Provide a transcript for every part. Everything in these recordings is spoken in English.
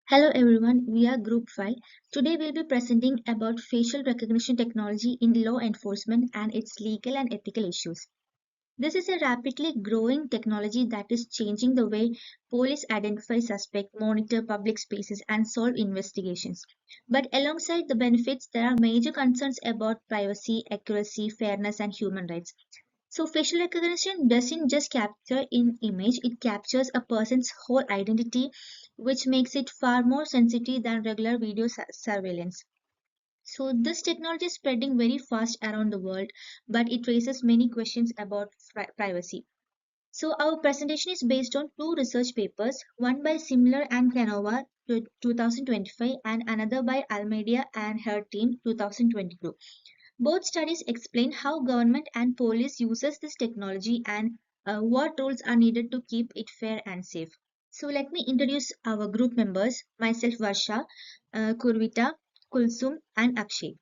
Hello everyone, we are Group 5. Today we'll be presenting about facial recognition technology in law enforcement and its legal and ethical issues. This is a rapidly growing technology that is changing the way police identify suspects, monitor public spaces, and solve investigations. But alongside the benefits, there are major concerns about privacy, accuracy, fairness, and human rights. So facial recognition doesn't just capture an image, it captures a person's whole identity, which makes it far more sensitive than regular video surveillance. So this technology is spreading very fast around the world, but it raises many questions about privacy. So our presentation is based on two research papers, one by Simler and Canova 2025 and another by Almeida and her team 2022. Both studies explain how government and police uses this technology and what rules are needed to keep it fair and safe. So let me introduce our group members, myself Varsha, Kurvita, Kulsum and Akshay.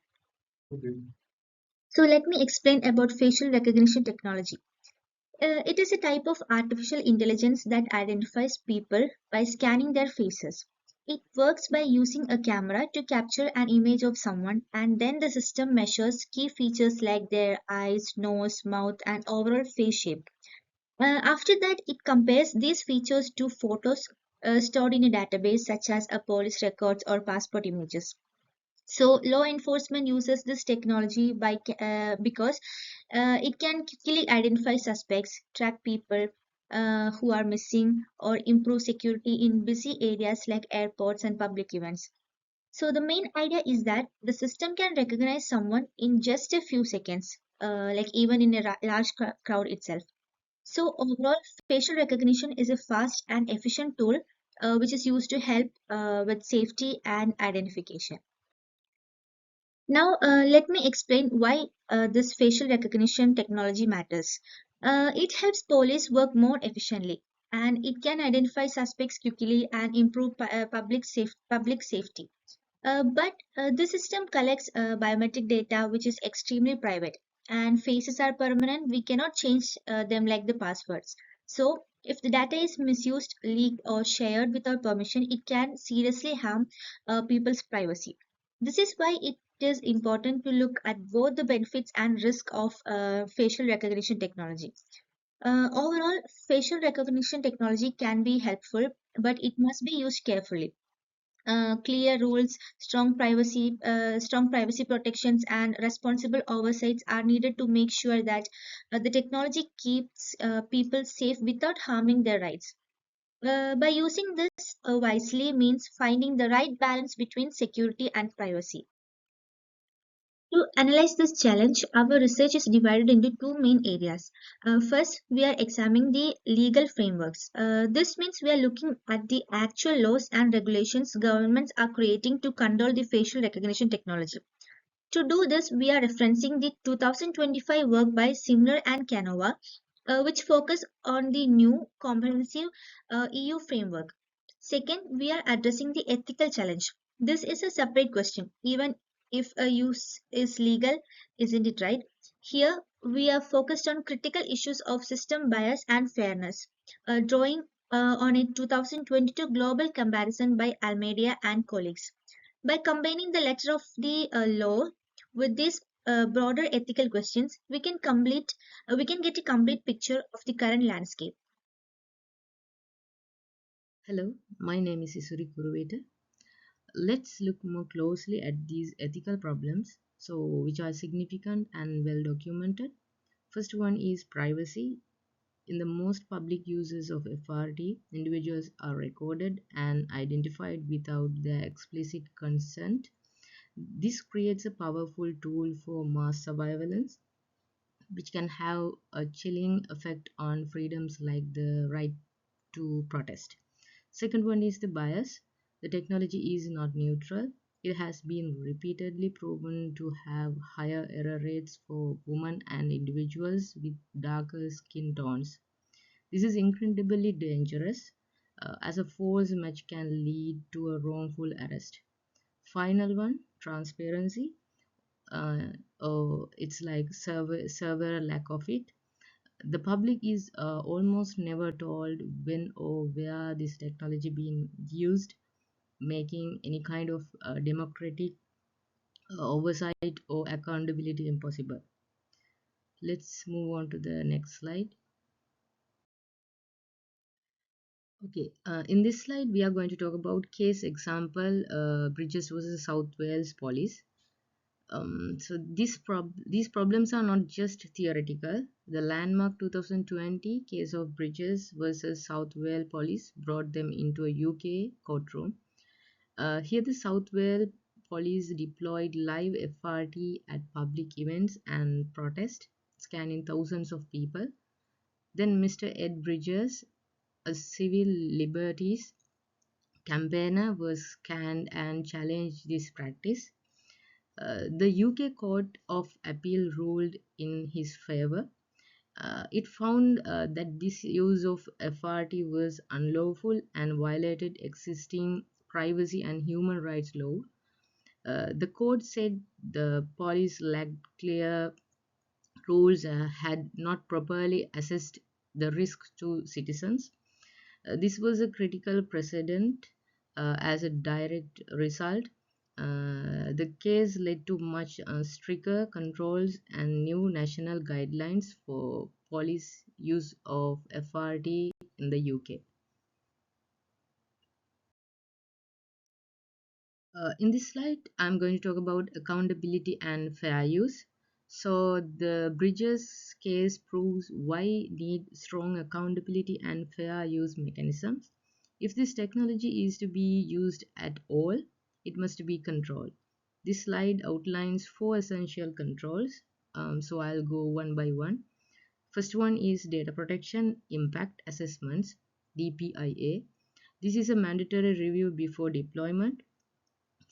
So let me explain about facial recognition technology. It is a type of artificial intelligence that identifies people by scanning their faces. It works by using a camera to capture an image of someone, and then the system measures key features like their eyes, nose, mouth, and overall face shape. After that, it compares these features to photos stored in a database such as a police records or passport images. So law enforcement uses this technology because it can quickly identify suspects, track people who are missing, or improve security in busy areas like airports and public events. So the main idea is that the system can recognize someone in just a few seconds, like even in a large crowd itself. So overall, facial recognition is a fast and efficient tool which is used to help with safety and identification. Now, let me explain why this facial recognition technology matters. It helps police work more efficiently, and it can identify suspects quickly and improve public safety. But the system collects biometric data, which is extremely private, and faces are permanent. We cannot change them like the passwords. So, if the data is misused, leaked, or shared without permission, it can seriously harm people's privacy. This is why it is important to look at both the benefits and risk of facial recognition technology. Overall, facial recognition technology can be helpful, but it must be used carefully. Clear rules, strong privacy protections, and responsible oversights are needed to make sure that the technology keeps people safe without harming their rights. By using this wisely means finding the right balance between security and privacy. To analyze this challenge, our research is divided into two main areas. First, we are examining the legal frameworks. This means we are looking at the actual laws and regulations governments are creating to control the facial recognition technology. To do this, we are referencing the 2025 work by Simler and Canova, which focus on the new comprehensive EU framework. Second, we are addressing the ethical challenge. This is a separate question. Even if a use is legal, isn't it right? Here, we are focused on critical issues of system bias and fairness, drawing on a 2022 global comparison by Almeida and colleagues. By combining the letter of the law with these broader ethical questions, we can get a complete picture of the current landscape. Hello, my name is Isuri Kuruveta. Let's look more closely at these ethical problems, which are significant and well documented. First one is privacy. In the most public uses of FRD, individuals are recorded and identified without their explicit consent. This creates a powerful tool for mass surveillance, which can have a chilling effect on freedoms like the right to protest. Second one is the bias. The technology is not neutral. It has been repeatedly proven to have higher error rates for women and individuals with darker skin tones. This is incredibly dangerous as a false match can lead to a wrongful arrest. Final one, transparency. It's like server lack of it. The public is almost never told when or where this technology being used. making any kind of democratic oversight or accountability impossible. Let's move on to the next slide. Okay, in this slide, we are going to talk about case example Bridges versus South Wales Police. So these problems are not just theoretical. The landmark 2020 case of Bridges versus South Wales Police brought them into a UK courtroom. Here, the South Wales Police deployed live FRT at public events and protest, scanning thousands of people. Then Mr. Ed Bridges, a civil liberties campaigner, was scanned and challenged this practice. The UK Court of Appeal ruled in his favor. It found that this use of FRT was unlawful and violated existing privacy and human rights law. The court said the police lacked clear rules, had not properly assessed the risk to citizens. This was a critical precedent as a direct result. The case led to much stricter controls and new national guidelines for police use of FRD in the UK. In this slide, I'm going to talk about accountability and fair use. So the Bridges case proves why need strong accountability and fair use mechanisms. If this technology is to be used at all, it must be controlled. This slide outlines four essential controls. So I'll go one by one. First one is data protection impact assessments, DPIA. This is a mandatory review before deployment,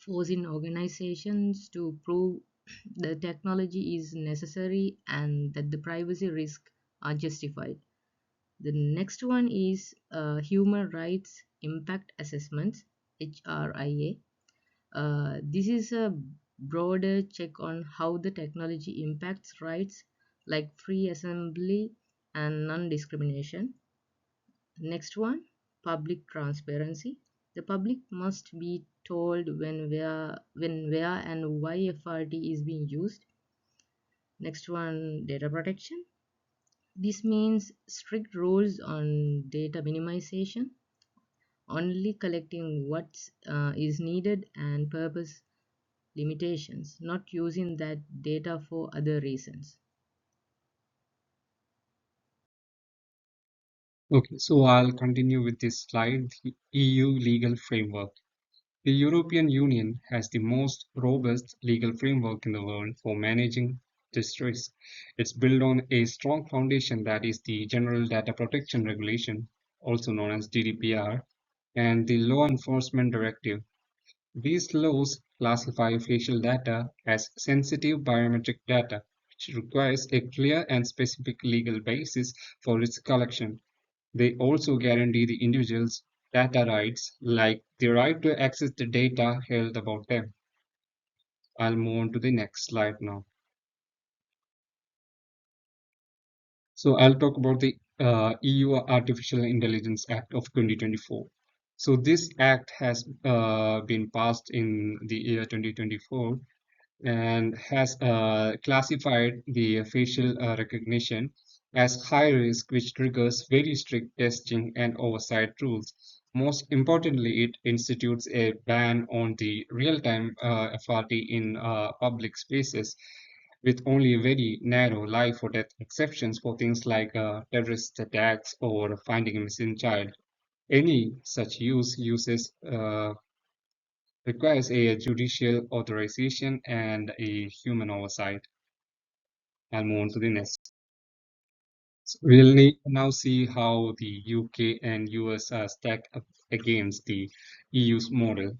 forcing organizations to prove the technology is necessary and that the privacy risks are justified. The next one is human rights impact assessments, HRIA. This is a broader check on how the technology impacts rights like free assembly and non-discrimination. Next one, public transparency. The public must be told when, where, and why FRD is being used. Next one, data protection. This means strict rules on data minimization, only collecting what is needed, and purpose limitations, not using that data for other reasons. Okay, so I'll continue with this slide, the EU legal framework. The European Union has the most robust legal framework in the world for managing this risk. It's built on a strong foundation that is the General Data Protection Regulation, also known as GDPR, and the Law Enforcement Directive. These laws classify facial data as sensitive biometric data, which requires a clear and specific legal basis for its collection. They also guarantee the individual's data rights, like the right to access the data held about them. I'll move on to the next slide now. So I'll talk about the EU Artificial Intelligence Act of 2024. So this act has been passed in the year 2024 and has classified the facial recognition as high risk, which triggers very strict testing and oversight rules. Most importantly, it institutes a ban on the real-time FRT in public spaces, with only very narrow life or death exceptions for things like terrorist attacks or finding a missing child. Any such uses requires a judicial authorization and a human oversight. I'll move on to the next. So we'll now see how the UK and US are stacked up against the EU's model.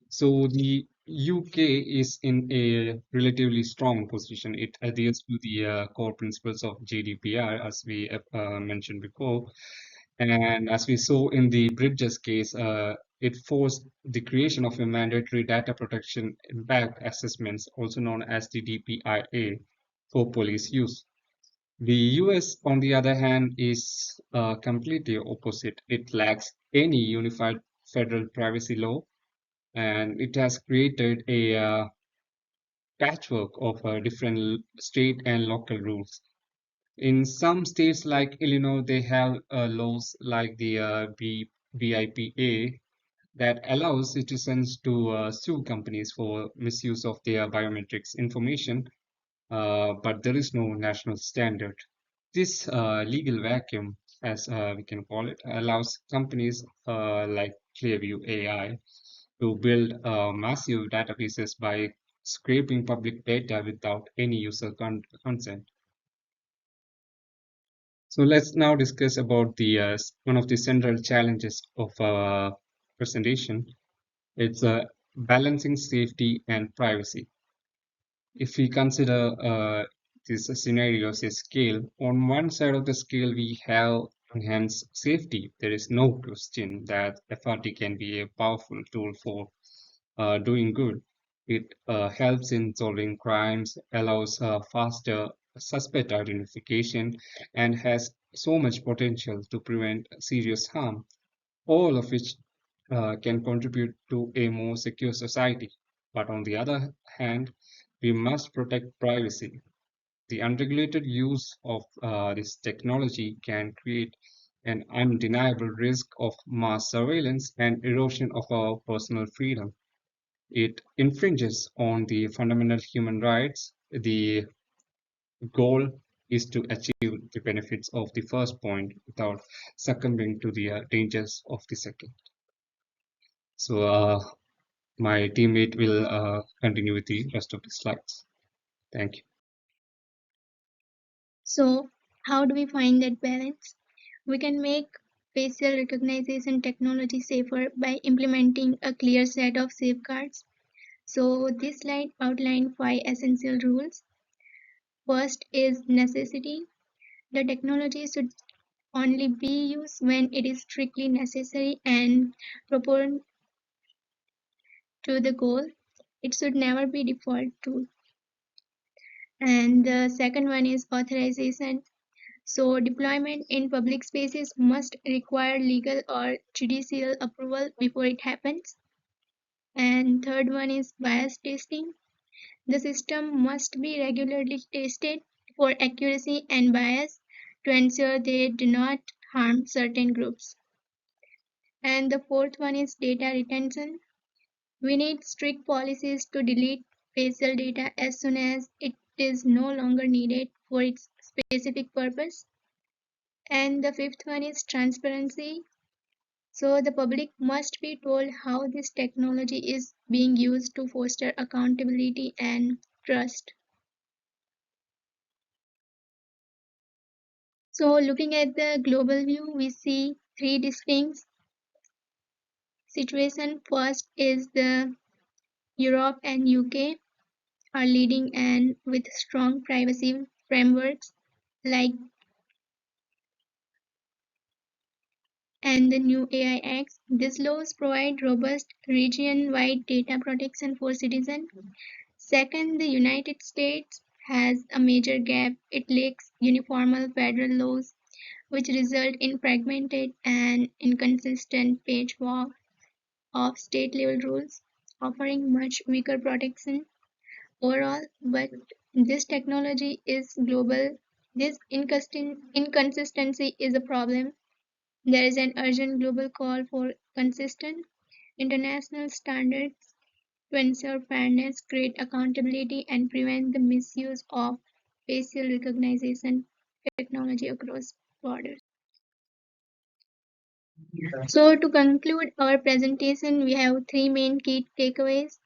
So the UK is in a relatively strong position. It adheres to the core principles of GDPR, as we mentioned before. And as we saw in the Bridges case, it forced the creation of a mandatory data protection impact assessments, also known as the DPIA, for police use. The US, on the other hand, is completely opposite. It lacks any unified federal privacy law, and it has created a patchwork of different state and local rules. In some states like Illinois, they have laws like the BIPA that allows citizens to sue companies for misuse of their biometrics information, but there is no national standard. This legal vacuum, as we can call it, allows companies like Clearview AI to build massive databases by scraping public data without any user consent. So let's now discuss about the one of the central challenges of presentation. It's balancing safety and privacy. If we consider these scenarios a scale, on one side of the scale we have enhanced safety. There is no question that FRT can be a powerful tool for doing good. It helps in solving crimes, allows faster suspect identification, and has so much potential to prevent serious harm, all of which can contribute to a more secure society. But on the other hand, we must protect privacy. The unregulated use of this technology can create an undeniable risk of mass surveillance and erosion of our personal freedom. It infringes on the fundamental human rights. The goal is to achieve the benefits of the first point without succumbing to the dangers of the second. So, my teammate will continue with the rest of the slides. Thank you. So, how do we find that balance? We can make facial recognition technology safer by implementing a clear set of safeguards. So, this slide outlines 5 essential rules. First is necessity. The technology should only be used when it is strictly necessary and proportional to the goal. It should never be default tool. And the second one is authorization. So deployment in public spaces must require legal or judicial approval before it happens. And third one is bias testing. The system must be regularly tested for accuracy and bias to ensure they do not harm certain groups. And the fourth one is data retention. We need strict policies to delete facial data as soon as it is no longer needed for its specific purpose. And the fifth one is transparency. So the public must be told how this technology is being used to foster accountability and trust. So looking at the global view, we see three distinct situations. First is the Europe and UK are leading and with strong privacy frameworks like and the new AI Acts. These laws provide robust region-wide data protection for citizens. Second, the United States has a major gap. It lacks uniform federal laws, which result in fragmented and inconsistent patchwork of state-level rules, offering much weaker protection overall. But this technology is global. This inconsistency is a problem. There is an urgent global call for consistent international standards to ensure fairness, create accountability, and prevent the misuse of facial recognition technology across borders. So, to conclude our presentation, we have three main key takeaways.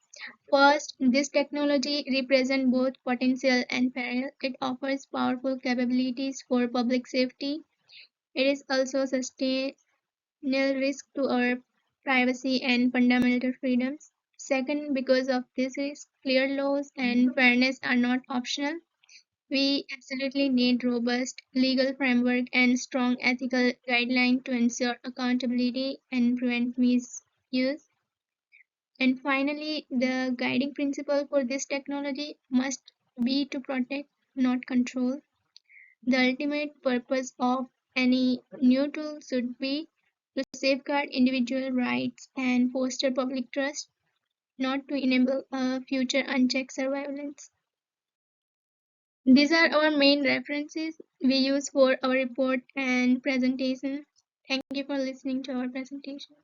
First, this technology represents both potential and peril. It offers powerful capabilities for public safety. It is also sustainable risk to our privacy and fundamental freedoms. Second, because of this risk, clear laws and fairness are not optional. We absolutely need robust legal framework and strong ethical guidelines to ensure accountability and prevent misuse. And finally, the guiding principle for this technology must be to protect, not control. The ultimate purpose of any new tool should be to safeguard individual rights and foster public trust. not to enable future unchecked surveillance. These are our main references we use for our report and presentation. Thank you for listening to our presentation.